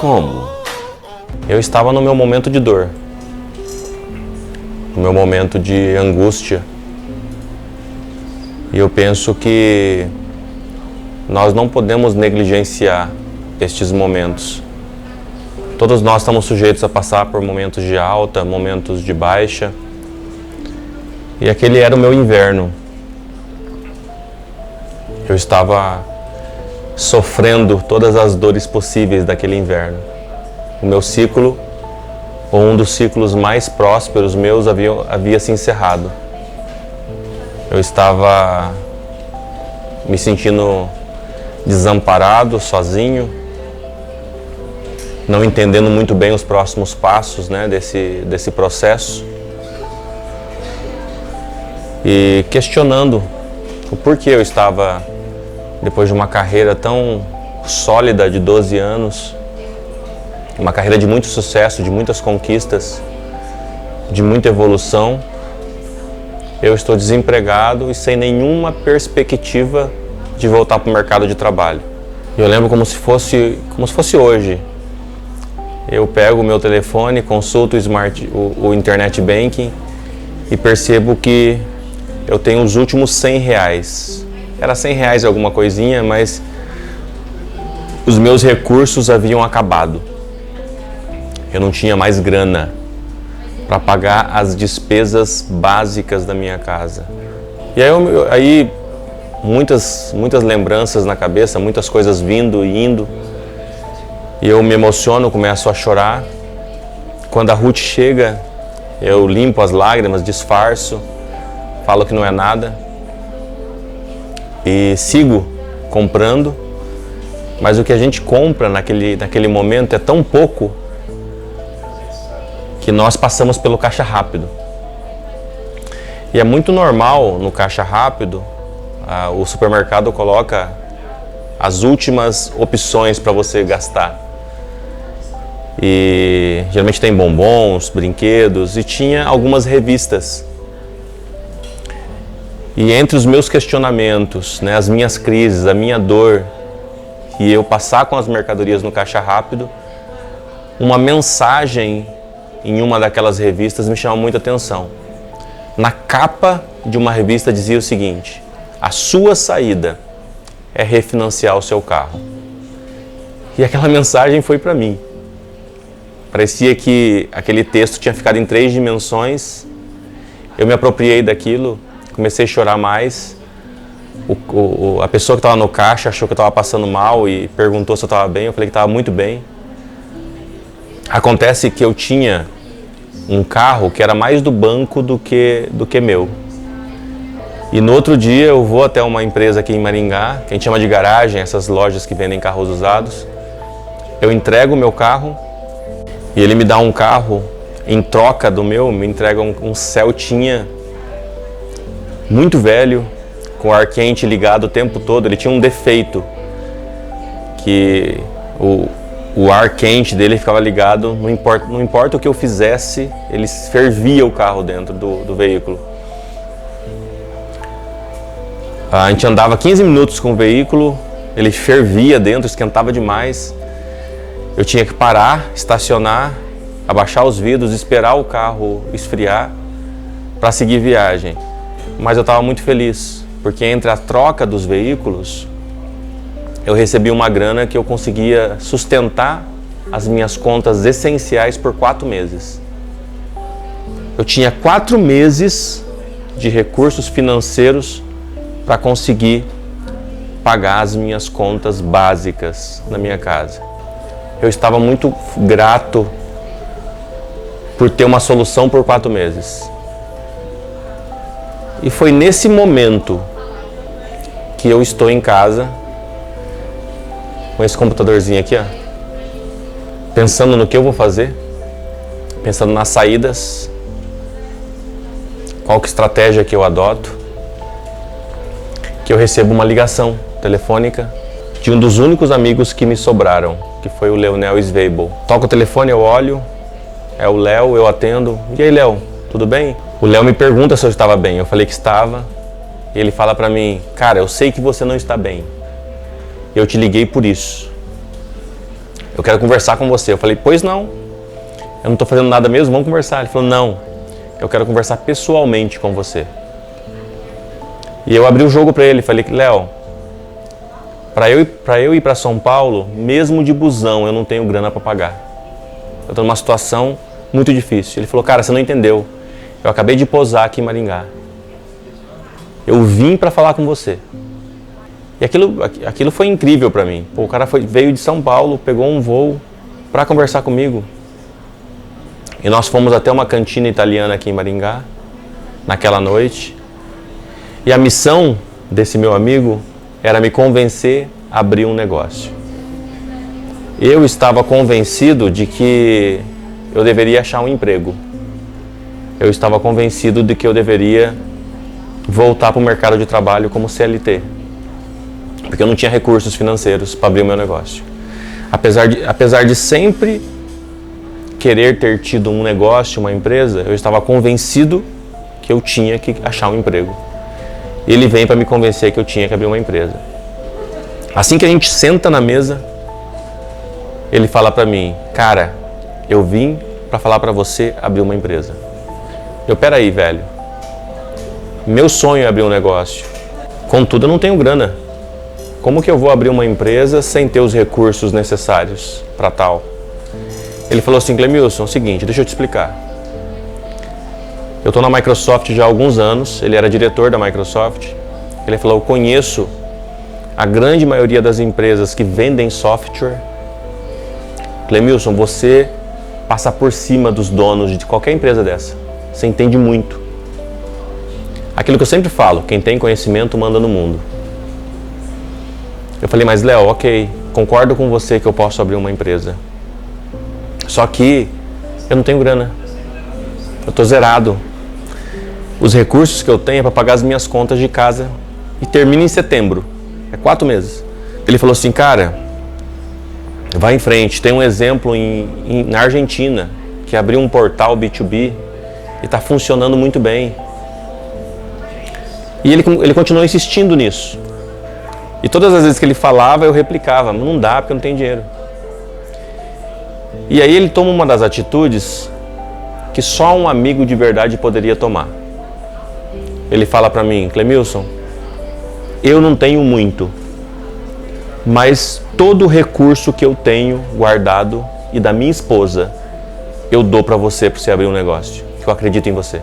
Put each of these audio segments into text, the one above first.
Como? Eu estava no meu momento de dor, no meu momento de angústia. E eu penso que nós não podemos negligenciar estes momentos. Todos nós estamos sujeitos a passar por momentos de alta, momentos de baixa. E aquele era o meu inverno. Eu estava sofrendo todas as dores possíveis daquele inverno. O meu ciclo, ou um dos ciclos mais prósperos meus, havia se encerrado. Eu estava me sentindo desamparado, sozinho, não entendendo muito bem os próximos passos, né, desse processo. E questionando o porquê eu estava, depois de uma carreira tão sólida de 12 anos, uma carreira de muito sucesso, de muitas conquistas, de muita evolução, eu estou desempregado e sem nenhuma perspectiva de voltar para o mercado de trabalho. Eu lembro como se fosse hoje. Eu pego o meu telefone, consulto o internet banking e percebo que eu tenho os últimos R$100. Era R$100 alguma coisinha, mas os meus recursos haviam acabado. Eu não tinha mais grana para pagar as despesas básicas da minha casa. E aí muitas lembranças na cabeça, muitas coisas vindo e indo. E eu me emociono, começo a chorar. Quando a Ruth chega, eu limpo as lágrimas, disfarço, falo que não é nada e sigo comprando. Mas o que a gente compra naquele momento é tão pouco que nós passamos pelo caixa rápido. E é muito normal no caixa rápido, o supermercado coloca as últimas opções para você gastar. E geralmente tem bombons, brinquedos, e tinha algumas revistas. E entre os meus questionamentos, né, as minhas crises, a minha dor, e eu passar com as mercadorias no caixa rápido, uma mensagem em uma daquelas revistas me chamou muita atenção. Na capa de uma revista dizia o seguinte: a sua saída é refinanciar o seu carro. E aquela mensagem foi para mim. Parecia que aquele texto tinha ficado em 3 dimensões. Eu me apropriei daquilo, comecei a chorar mais. A pessoa que estava no caixa achou que eu estava passando mal e perguntou se eu estava bem. Eu falei que estava muito bem. Acontece que eu tinha um carro que era mais do banco do que meu. E no outro dia eu vou até uma empresa aqui em Maringá, que a gente chama de garagem, essas lojas que vendem carros usados. Eu entrego o meu carro e ele me dá um carro em troca do meu, me entrega um Celtinha muito velho, com ar quente ligado o tempo todo. Ele tinha um defeito, que o ar quente dele ficava ligado, não importa o que eu fizesse, ele fervia o carro dentro do veículo. A gente andava 15 minutos com o veículo, ele fervia dentro, esquentava demais. Eu tinha que parar, estacionar, abaixar os vidros, esperar o carro esfriar para seguir viagem. Mas eu estava muito feliz, porque entre a troca dos veículos, eu recebi uma grana que eu conseguia sustentar as minhas contas essenciais por 4 meses. Eu tinha 4 meses de recursos financeiros para conseguir pagar as minhas contas básicas na minha casa. Eu estava muito grato por ter uma solução por 4 meses. E foi nesse momento que eu estou em casa, com esse computadorzinho aqui, ó, pensando no que eu vou fazer, pensando nas saídas, qual que estratégia que eu adoto, que eu recebo uma ligação telefônica de um dos únicos amigos que me sobraram, que foi o Leonel Sveibel. Toco o telefone, eu olho, é o Léo, eu atendo. E aí, Léo, tudo bem? O Léo me pergunta se eu estava bem. Eu falei que estava. E ele fala pra mim: cara, eu sei que você não está bem. Eu te liguei por isso. eu quero conversar com você. Eu falei, pois não, eu não estou fazendo nada mesmo, vamos conversar. Ele falou, não, eu quero conversar pessoalmente com você. E eu abri o jogo para ele, falei, Léo, para eu ir para São Paulo, mesmo de busão, eu não tenho grana para pagar. Eu estou numa situação muito difícil. Ele falou, cara, você não entendeu. Eu acabei de pousar aqui em Maringá. Eu vim para falar com você. E aquilo foi incrível para mim. Pô, o cara veio de São Paulo, pegou um voo para conversar comigo. E nós fomos até uma cantina italiana aqui em Maringá, naquela noite. E a missão desse meu amigo era me convencer a abrir um negócio. Eu estava convencido de que eu deveria achar um emprego. Eu estava convencido de que eu deveria voltar para o mercado de trabalho como CLT. Porque eu não tinha recursos financeiros para abrir o meu negócio. Apesar de sempre querer ter tido um negócio, uma empresa, eu estava convencido que eu tinha que achar um emprego. E ele vem para me convencer que eu tinha que abrir uma empresa. Assim que a gente senta na mesa, ele fala para mim, cara, eu vim para falar para você abrir uma empresa. Peraí, velho, meu sonho é abrir um negócio, contudo eu não tenho grana. Como que eu vou abrir uma empresa sem ter os recursos necessários para tal? Ele falou assim, Clemilson, é o seguinte, deixa eu te explicar. Eu estou na Microsoft já há alguns anos, ele era diretor da Microsoft. Ele falou, eu conheço a grande maioria das empresas que vendem software. Clemilson, você passa por cima dos donos de qualquer empresa dessa. Você entende muito. Aquilo que eu sempre falo, quem tem conhecimento manda no mundo. Eu falei, mas Léo, ok, concordo com você que eu posso abrir uma empresa. Só que eu não tenho grana. Eu estou zerado. Os recursos que eu tenho é para pagar as minhas contas de casa e termina em setembro. É 4 meses. Ele falou assim, cara, vai em frente. Tem um exemplo na Argentina que abriu um portal B2B e está funcionando muito bem. E ele continuou insistindo nisso. E todas as vezes que ele falava, eu replicava, mas não dá porque eu não tenho dinheiro. E aí ele toma uma das atitudes que só um amigo de verdade poderia tomar. Ele fala para mim, Clemilson, eu não tenho muito, mas todo o recurso que eu tenho guardado e da minha esposa, eu dou para você abrir um negócio, que eu acredito em você.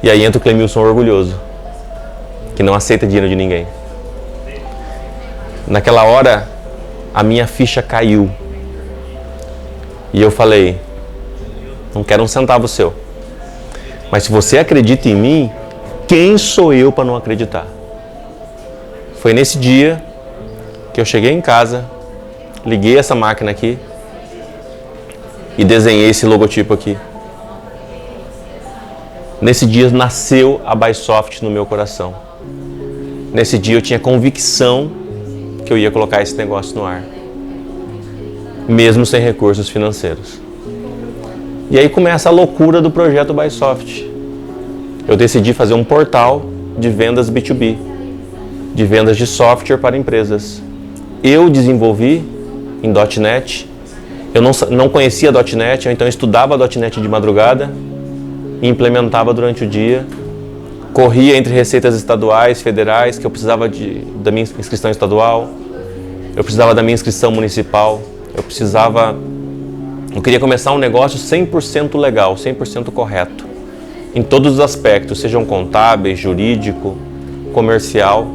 E aí entra o Clemilson orgulhoso, que não aceita dinheiro de ninguém. Naquela hora, a minha ficha caiu. E eu falei, não quero um centavo seu. Mas se você acredita em mim, quem sou eu para não acreditar? Foi nesse dia que eu cheguei em casa, liguei essa máquina aqui e desenhei esse logotipo aqui. Nesse dia nasceu a Bysoft no meu coração. Nesse dia eu tinha convicção que eu ia colocar esse negócio no ar, mesmo sem recursos financeiros. E aí começa a loucura do projeto Bysoft. Eu decidi fazer um portal de vendas B2B, de vendas de software para empresas. Eu desenvolvi em .NET, eu não conhecia .NET, então eu estudava .NET de madrugada, implementava durante o dia, corria entre receitas estaduais, federais, que eu precisava da minha inscrição estadual, eu precisava da minha inscrição municipal, eu queria começar um negócio 100% legal, 100% correto, em todos os aspectos, sejam contábeis, jurídico, comercial.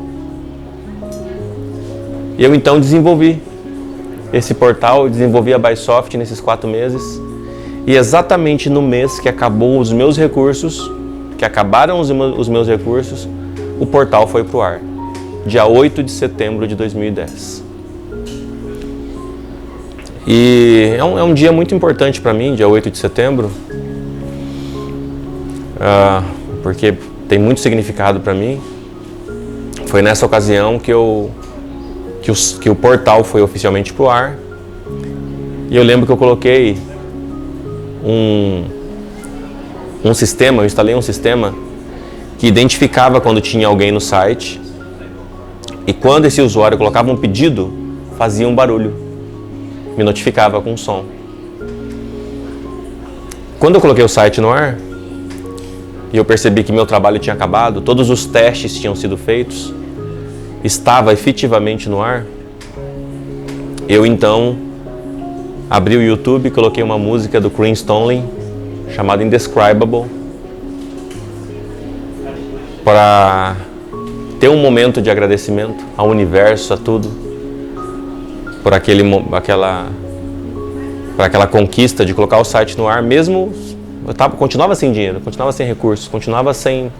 E eu então desenvolvi esse portal, desenvolvi a Bysoft nesses 4 meses, e exatamente no mês que acabou os meus recursos, que acabaram os meus recursos, o portal foi pro ar, dia 8 de setembro de 2010. E é um dia muito importante para mim, dia 8 de setembro, porque tem muito significado para mim. Foi nessa ocasião que o portal foi oficialmente pro ar. E eu lembro que eu coloquei um sistema, eu instalei um sistema que identificava quando tinha alguém no site. E quando esse usuário colocava um pedido, fazia um barulho, me notificava com som. Quando eu coloquei o site no ar, e eu percebi que meu trabalho tinha acabado, todos os testes tinham sido feitos, estava efetivamente no ar, eu então abri o YouTube e coloquei uma música do Chris Tomlin chamada Indescribable para ter um momento de agradecimento ao universo, a tudo, por aquela conquista de colocar o site no ar, mesmo continuava sem dinheiro, continuava sem recursos, continuava sem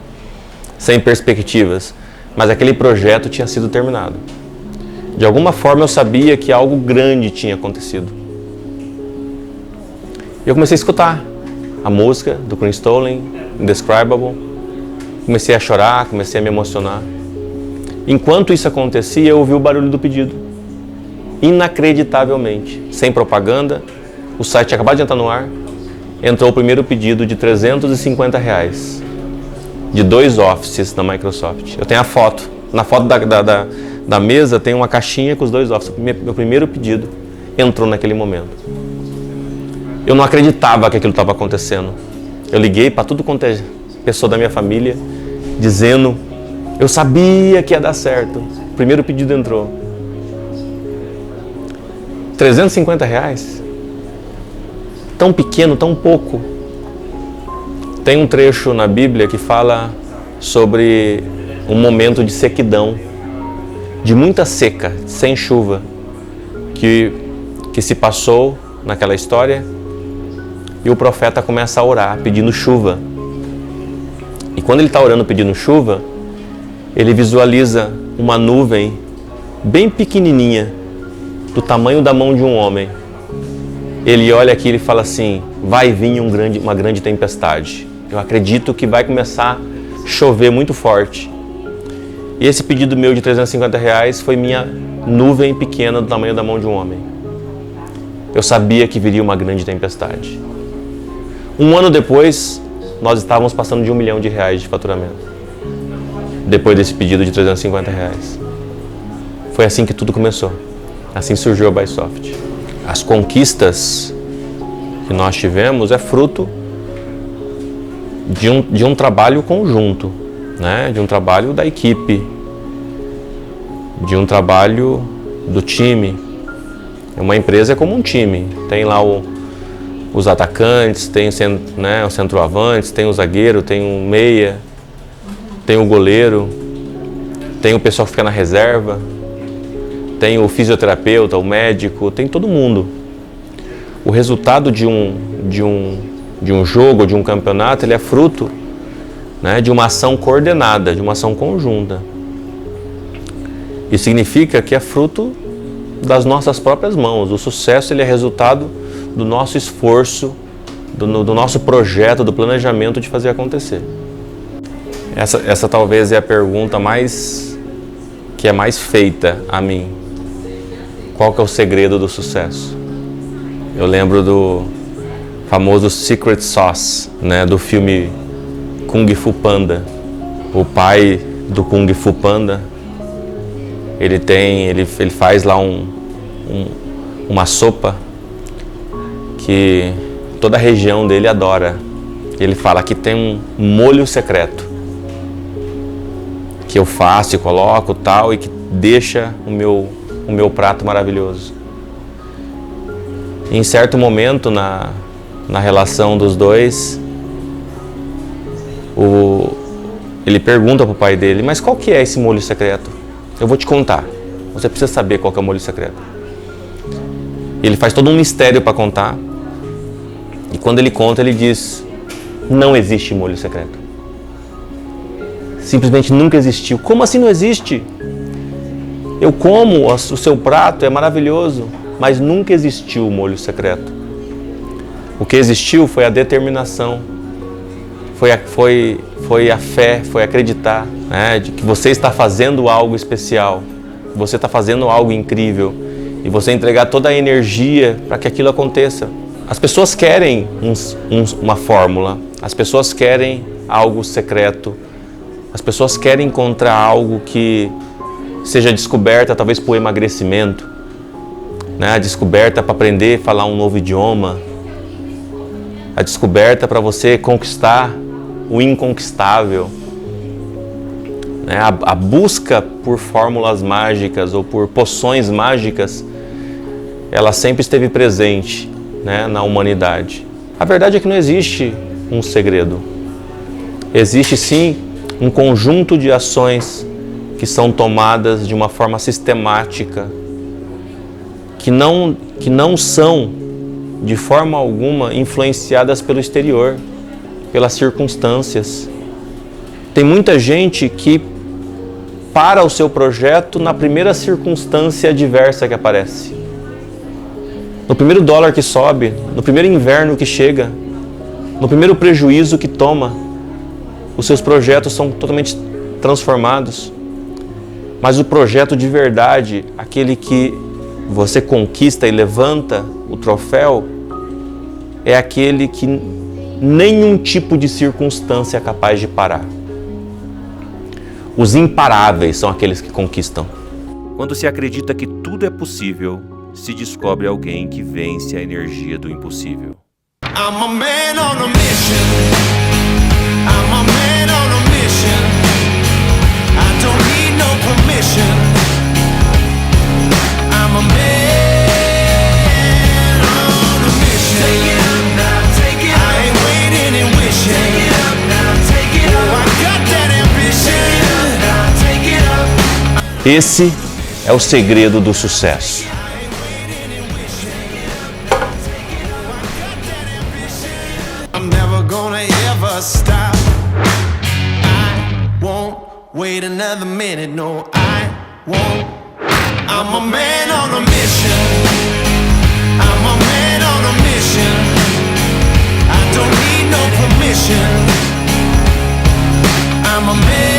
perspectivas, mas aquele projeto tinha sido terminado. De alguma forma eu sabia que algo grande tinha acontecido. Eu comecei a escutar a música do Chris Tomlin, Indescribable, comecei a chorar, comecei a me emocionar. Enquanto isso acontecia, eu ouvi o barulho do pedido. Inacreditavelmente, sem propaganda, o site tinha acabado de entrar no ar, entrou o primeiro pedido de R$350, de 2 Offices da Microsoft. Eu tenho a foto. Na foto da mesa tem uma caixinha com os 2 Offices. Meu primeiro pedido entrou naquele momento. Eu não acreditava que aquilo estava acontecendo. Eu liguei para tudo quanto é pessoa da minha família, dizendo, eu sabia que ia dar certo. O primeiro pedido entrou. R$350? Tão pequeno, tão pouco. Tem um trecho na Bíblia que fala sobre um momento de sequidão, de muita seca, sem chuva, que se passou naquela história, e o profeta começa a orar, pedindo chuva. E quando ele está orando pedindo chuva, ele visualiza uma nuvem bem pequenininha, do tamanho da mão de um homem. Ele olha aqui e ele fala assim, vai vir uma grande tempestade. Eu acredito que vai começar a chover muito forte. E esse pedido meu de R$350 foi minha nuvem pequena do tamanho da mão de um homem. Eu sabia que viria uma grande tempestade. Um ano depois, nós estávamos passando de R$1 milhão de faturamento. Depois desse pedido de R$350. Foi assim que tudo começou. Assim surgiu a Bysoft. As conquistas que nós tivemos é fruto de um trabalho conjunto, né? De um trabalho da equipe, de um trabalho do time. Uma empresa é como um time. Tem lá os atacantes, tem os centroavantes, tem o zagueiro, tem o meia, tem o goleiro, tem o pessoal que fica na reserva, tem o fisioterapeuta, o médico, tem todo mundo. O resultado de um jogo, de um campeonato, ele é fruto, né, de uma ação coordenada, de uma ação conjunta. Isso significa que é fruto das nossas próprias mãos. O sucesso ele é resultado do nosso esforço, do nosso projeto, do planejamento de fazer acontecer. Essa talvez é a pergunta que é mais feita a mim. Qual que é o segredo do sucesso? Eu lembro do famoso Secret Sauce, né, do filme Kung Fu Panda. O pai do Kung Fu Panda, ele faz lá uma sopa que toda a região dele adora. Ele fala que tem um molho secreto que eu faço e coloco tal e que deixa o meu prato maravilhoso. Em certo momento na relação dos dois, ele pergunta para o pai dele, mas qual que é esse molho secreto? Eu vou te contar, você precisa saber qual que é o molho secreto. Ele faz todo um mistério para contar, e quando ele conta, ele diz, não existe molho secreto. Simplesmente nunca existiu. Como assim não existe? Eu como o seu prato, é maravilhoso, mas nunca existiu o molho secreto. O que existiu foi a determinação, foi a fé, foi acreditar, né, de que você está fazendo algo especial, você está fazendo algo incrível, e você entregar toda a energia para que aquilo aconteça. As pessoas querem uma fórmula, as pessoas querem algo secreto, as pessoas querem encontrar algo que seja descoberta talvez por emagrecimento, né? A descoberta para aprender a falar um novo idioma, a descoberta para você conquistar o inconquistável, né? A busca por fórmulas mágicas ou por poções mágicas, ela sempre esteve presente, né, na humanidade. A verdade é que não existe um segredo. Existe sim um conjunto de ações que são tomadas de uma forma sistemática, que não são de forma alguma influenciadas pelo exterior, pelas circunstâncias. Tem muita gente que para o seu projeto na primeira circunstância adversa que aparece. No primeiro dólar que sobe, no primeiro inverno que chega, no primeiro prejuízo que toma, os seus projetos são totalmente transformados. Mas o projeto de verdade, aquele que você conquista e levanta o troféu, é aquele que nenhum tipo de circunstância é capaz de parar. Os imparáveis são aqueles que conquistam. Quando se acredita que tudo é possível, se descobre alguém que vence a energia do impossível. I'm a man on a mission. I'm a man on a mission. I don't need no permission. I'm a man on a mission. Take it up now, take it up. I ain't waiting and wishing. Take it up now, take it up. Oh, I got that ambition. Take it up now, take it up. Esse é o segredo do sucesso. I'm never gonna ever stop. I won't wait another minute. No, I won't. I'm a man on a mission. I'm a man on a mission. I don't need no permission. I'm a man.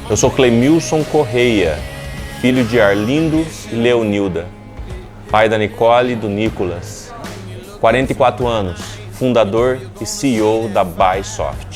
Eu sou Clemilson Correia, filho de Arlindo e Leonilda, pai da Nicole e do Nicolas, 44 anos, fundador e CEO da Bysoft.